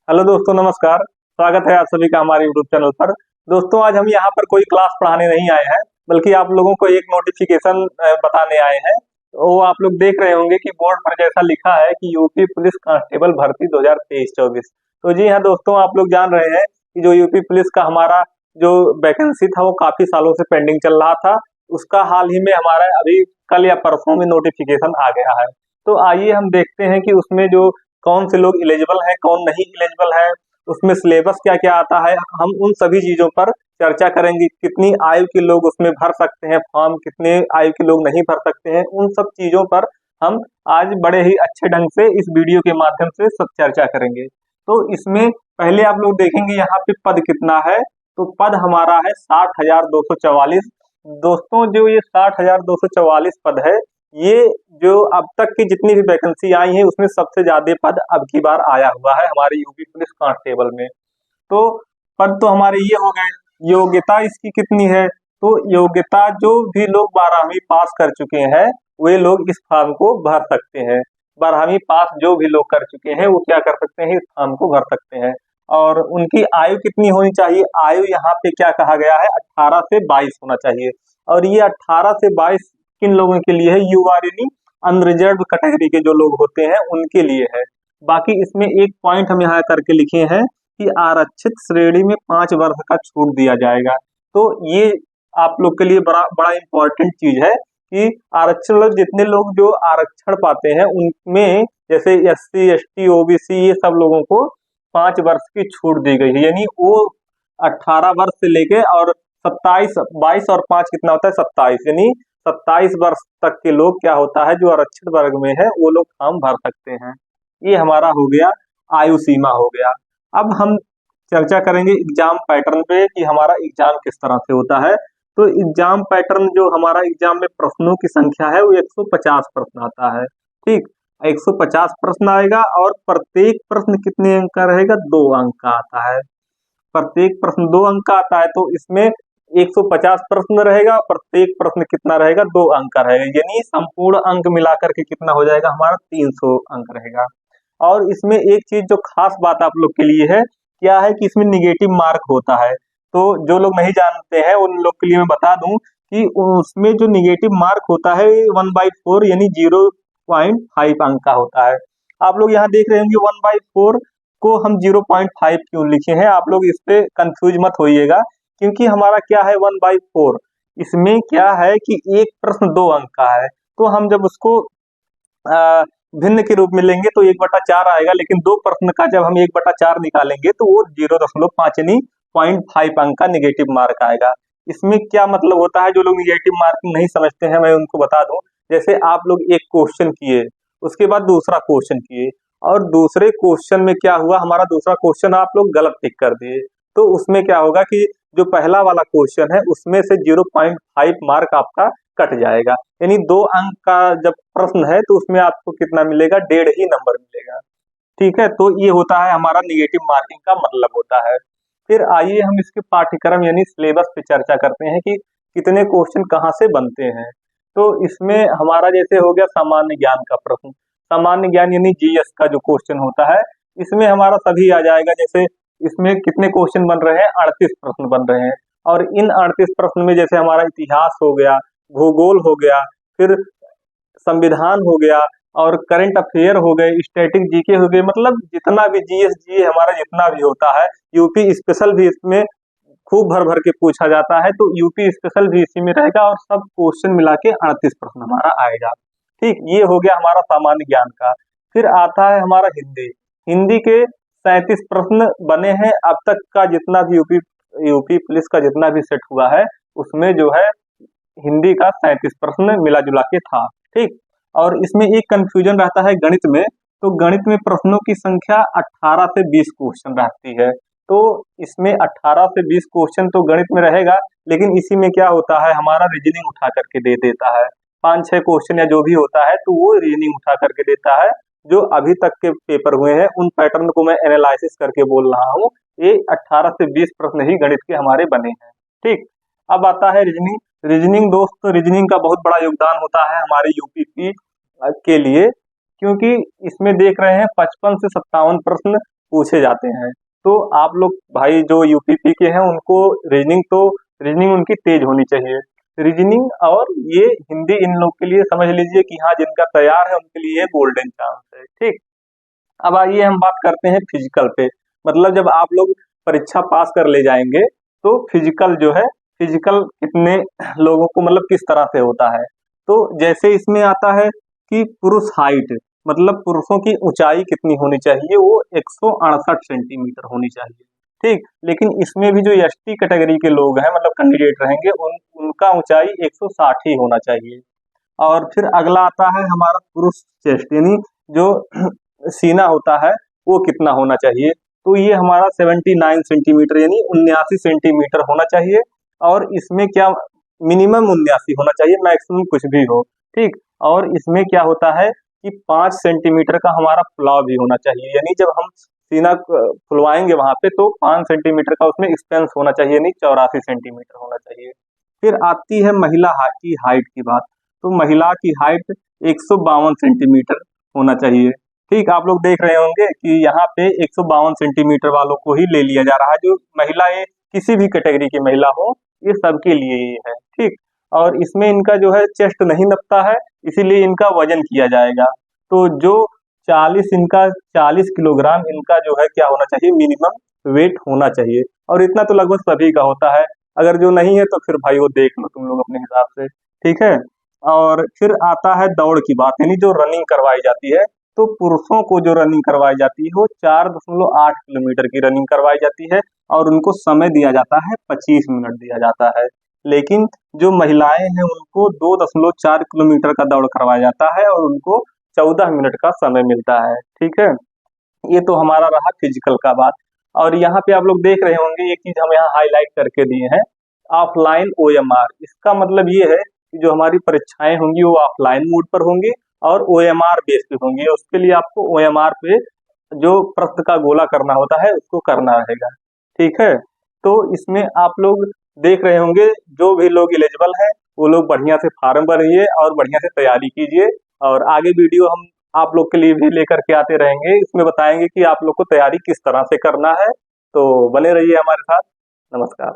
Hello दोस्तों, नमस्कार। स्वागत है आप सभी का हमारे यूट्यूब चैनल पर। दोस्तों, आज हम यहाँ पर कोई क्लास पढ़ाने नहीं आए हैं, बल्कि आप लोगों को एक नोटिफिकेशन बताने आए हैं। वो आप लोग देख रहे होंगे कि बोर्ड पर जैसा लिखा है कि यूपी पुलिस कांस्टेबल भर्ती 2023-24। तो जी हाँ दोस्तों, आप लोग जान रहे हैं कि जो यूपी पुलिस का हमारा जो वैकेंसी था वो काफी सालों से पेंडिंग चल रहा था। उसका हाल ही में हमारा अभी कल या परसों में नोटिफिकेशन आ गया है। तो आइए हम देखते हैं कि उसमें जो कौन से लोग एलिजिबल हैं, कौन नहीं एलिजिबल है, उसमें सिलेबस क्या क्या आता है। हम उन सभी चीजों पर चर्चा करेंगे। कितनी आयु के लोग उसमें भर सकते हैं फॉर्म, कितने आयु के लोग नहीं भर सकते हैं, उन सब चीजों पर हम आज बड़े ही अच्छे ढंग से इस वीडियो के माध्यम से सब चर्चा करेंगे। तो इसमें पहले आप लोग देखेंगे यहाँ पे पद कितना है। तो पद हमारा है 60,244। दोस्तों, जो ये 60,244 पद है, ये जो अब तक की जितनी भी वैकेंसी आई है उसमें सबसे ज्यादा पद अब की बार आया हुआ है हमारे यूपी पुलिस कांस्टेबल में। तो पद तो हमारे ये हो गए। योग्यता इसकी कितनी है? तो योग्यता, जो भी लोग 12वीं पास कर चुके हैं वे लोग इस फॉर्म को भर सकते हैं। 12वीं पास जो भी लोग कर चुके हैं वो क्या कर सकते हैं, इस फॉर्म को भर सकते हैं। और उनकी आयु कितनी होनी चाहिए? आयु यहाँ पे क्या कहा गया है, 18 से 22 होना चाहिए। और ये 18 से 22 किन लोगों के लिए है? यूआर यानी अनरिजर्व कैटेगरी के जो लोग होते हैं उनके लिए है। बाकी इसमें एक पॉइंट हम यहाँ करके लिखे हैं कि आरक्षित श्रेणी में 5 वर्ष का छूट दिया जाएगा। तो ये आप लोग के लिए बड़ा बड़ा इंपॉर्टेंट चीज है कि आरक्षण लोग, जितने लोग जो आरक्षण पाते हैं उनमें जैसे एससी, एसटी, ओबीसी, ये सब लोगों को 5 वर्ष की छूट दी गई है। यानी वो 18 वर्ष से लेके और 27, 22 और 5 कितना होता है, 27, यानी 27 वर्ष तक के लोग क्या होता है जो आरक्षित वर्ग में है वो लोग फॉर्म भर सकते हैं। ये हमारा हो गया, आयु सीमा हो गया। अब हम चर्चा करेंगे एग्जाम पैटर्न पे कि हमारा एग्जाम किस तरह से होता है। तो एग्जाम पैटर्न, जो हमारा एग्जाम में प्रश्नों की संख्या है वो 150 प्रश्न आता है। ठीक, 150 प्रश्न आएगा और प्रत्येक प्रश्न कितने अंक का रहेगा? 2 अंक का आता है। प्रत्येक प्रश्न 2 अंक का आता है। तो इसमें 150 प्रश्न रहेगा, प्रत्येक प्रश्न कितना रहेगा? 2 अंक का रहेगा। यानी संपूर्ण अंक मिलाकर के कितना हो जाएगा हमारा? 300 अंक रहेगा। और इसमें एक चीज जो खास बात आप लोग के लिए है, क्या है कि इसमें निगेटिव मार्क होता है। तो जो लोग नहीं जानते हैं उन लोग के लिए मैं बता दूं कि उसमें जो निगेटिव मार्क होता है 1/4 यानी 0.5 अंक का होता है। आप लोग यहाँ देख रहे होंगे 1/4 को हम 0.5 क्यों लिखे हैं, आप लोग इस पे कंफ्यूज मत होइएगा। क्योंकि हमारा क्या है 1/4, इसमें क्या है कि एक प्रश्न 2 अंक का है। तो हम जब उसको भिन्न के रूप में लेंगे तो 1/4 आएगा, लेकिन 2 प्रश्न का जब हम 1/4 निकालेंगे तो वो 0.5 यानी 0.5 अंक का निगेटिव मार्क आएगा। इसमें क्या मतलब होता है, जो लोग निगेटिव मार्क नहीं समझते हैं मैं उनको बता दूं। जैसे आप लोग एक क्वेश्चन किए, उसके बाद दूसरा क्वेश्चन किए, और दूसरे क्वेश्चन में क्या हुआ, हमारा दूसरा क्वेश्चन आप लोग गलत टिक कर दिए। तो उसमें क्या होगा कि जो पहला वाला क्वेश्चन है उसमें से 0.5 मार्क आपका कट जाएगा। यानी 2 अंक का जब प्रश्न है तो उसमें आपको कितना मिलेगा? 1.5 ही नंबर मिलेगा। ठीक है, तो ये होता है हमारा निगेटिव मार्किंग का मतलब होता है। फिर आइए हम इसके पाठ्यक्रम यानी सिलेबस पे चर्चा करते हैं कि कितने क्वेश्चन कहाँ से बनते हैं। तो इसमें हमारा जैसे हो गया सामान्य ज्ञान का प्रश्न। सामान्य ज्ञान यानी जीएस का जो क्वेश्चन होता है, इसमें हमारा सभी आ जाएगा। जैसे इसमें कितने क्वेश्चन बन रहे हैं? 38 प्रश्न बन रहे हैं। और इन 38 प्रश्न में जैसे हमारा इतिहास हो गया, भूगोल हो गया, फिर संविधान हो गया, और करंट अफेयर हो गए, स्टैटिक जीके हो गए, मतलब जितना भी जीएस जीए हमारा जितना भी होता है, यूपी स्पेशल भी इसमें खूब भर भर के पूछा जाता है। तो यूपी स्पेशल भी इसी में रहेगा और सब क्वेश्चन मिला के 38 प्रश्न हमारा आएगा। ठीक, ये हो गया हमारा सामान्य ज्ञान का। फिर आता है हमारा हिंदी। हिंदी के 37 प्रश्न बने हैं। अब तक का जितना भी यूपी पुलिस का जितना भी सेट हुआ है उसमें जो है हिंदी का 37 प्रश्न मिला जुला के था। ठीक, और इसमें एक कंफ्यूजन रहता है गणित में। तो गणित में प्रश्नों की संख्या 18 से 20 क्वेश्चन रहती है। तो इसमें 18 से 20 क्वेश्चन तो गणित में रहेगा, लेकिन इसी में क्या होता है हमारा रीजनिंग उठा करके दे देता है। 5-6 क्वेश्चन या जो भी होता है तो वो रीजनिंग उठा करके देता है। जो अभी तक के पेपर हुए हैं उन पैटर्न को मैं एनालिसिस करके बोल रहा हूँ। ये 18 से 20 प्रश्न ही गणित के हमारे बने हैं। ठीक, अब आता है रीजनिंग। रीजनिंग दोस्त, रीजनिंग का बहुत बड़ा योगदान होता है हमारे यूपी के लिए, क्योंकि इसमें देख रहे हैं 55 से 57 प्रश्न पूछे जाते हैं। तो आप लोग भाई जो यूपीपी के हैं उनको रीजनिंग उनकी तेज होनी चाहिए। रीजनिंग और ये हिंदी इन लोग के लिए समझ लीजिए कि हाँ, जिनका तैयार है उनके लिए गोल्डन चांस है। ठीक, अब आइए हम बात करते हैं फिजिकल पे। मतलब जब आप लोग परीक्षा पास कर ले जाएंगे तो फिजिकल जो है, फिजिकल कितने लोगों को मतलब किस तरह से होता है। तो जैसे इसमें आता है कि पुरुष हाइट, मतलब पुरुषों की ऊंचाई कितनी होनी चाहिए, वो 168 सेंटीमीटर होनी चाहिए। ठीक, लेकिन इसमें भी जो एसटी कैटेगरी के लोग हैं मतलब कैंडिडेट रहेंगे उनका ऊंचाई 160 ही होना चाहिए। और फिर अगला आता है हमारा पुरुष चेस्ट, यानी जो सीना होता है वो कितना होना चाहिए। तो ये हमारा 79 सेंटीमीटर यानी 79 सेंटीमीटर होना चाहिए। और इसमें क्या, मिनिमम 79 होना चाहिए, मैक्सिमम कुछ भी हो। ठीक, और इसमें क्या होता है कि 5 सेंटीमीटर का हमारा फुलाव भी होना चाहिए, यानी जब हम सीना फुलवाएंगे वहां पे तो 5 सेंटीमीटर का उसमें एक्सपेंस होना चाहिए, यानी 84 सेंटीमीटर होना चाहिए। फिर आती है महिला की हाइट की बात। तो महिला की हाइट 152 सेंटीमीटर होना चाहिए। ठीक, आप लोग देख रहे होंगे कि यहाँ पे 152 सेंटीमीटर वालों को ही ले लिया जा रहा है, जो महिलाएं किसी भी कैटेगरी की महिला हो, ये सबके लिए ये है। ठीक, और इसमें इनका जो है चेस्ट नहीं नपता है, इसीलिए इनका वजन किया जाएगा। तो जो 40 किलोग्राम इनका जो है क्या होना चाहिए, मिनिमम वेट होना चाहिए। और इतना तो लगभग सभी का होता है, अगर जो नहीं है तो फिर भाई वो देख लो तुम लोग अपने हिसाब से। ठीक है, और फिर आता है दौड़ की बात, यानी जो रनिंग करवाई जाती है। तो पुरुषों को जो रनिंग करवाई जाती है वो 4.8 किलोमीटर की रनिंग करवाई जाती है और उनको समय दिया जाता है 25 मिनट दिया जाता है। लेकिन जो महिलाएं हैं उनको 2.4 किलोमीटर का दौड़ करवाया जाता है और उनको 14 मिनट का समय मिलता है। ठीक है, ये तो हमारा रहा फिजिकल का बात। और यहाँ पे आप लोग देख रहे होंगे एक चीज हम यहाँ हाईलाइट करके दिए हैं, ऑफलाइन ओएमआर। इसका मतलब ये है कि जो हमारी परीक्षाएं होंगी वो ऑफलाइन मोड पर होंगी और ओएमआर बेस पे होंगी। उसके लिए आपको ओएमआर पे जो प्रश्न का गोला करना होता है उसको करना रहेगा। ठीक है, तो इसमें आप लोग देख रहे होंगे जो भी लोग एलिजिबल हैं वो लोग बढ़िया से फार्म भरिए और बढ़िया से तैयारी कीजिए। और आगे वीडियो हम आप लोग के लिए भी लेकर के आते रहेंगे, इसमें बताएंगे कि आप लोग को तैयारी किस तरह से करना है। तो बने रहिए हमारे साथ। नमस्कार।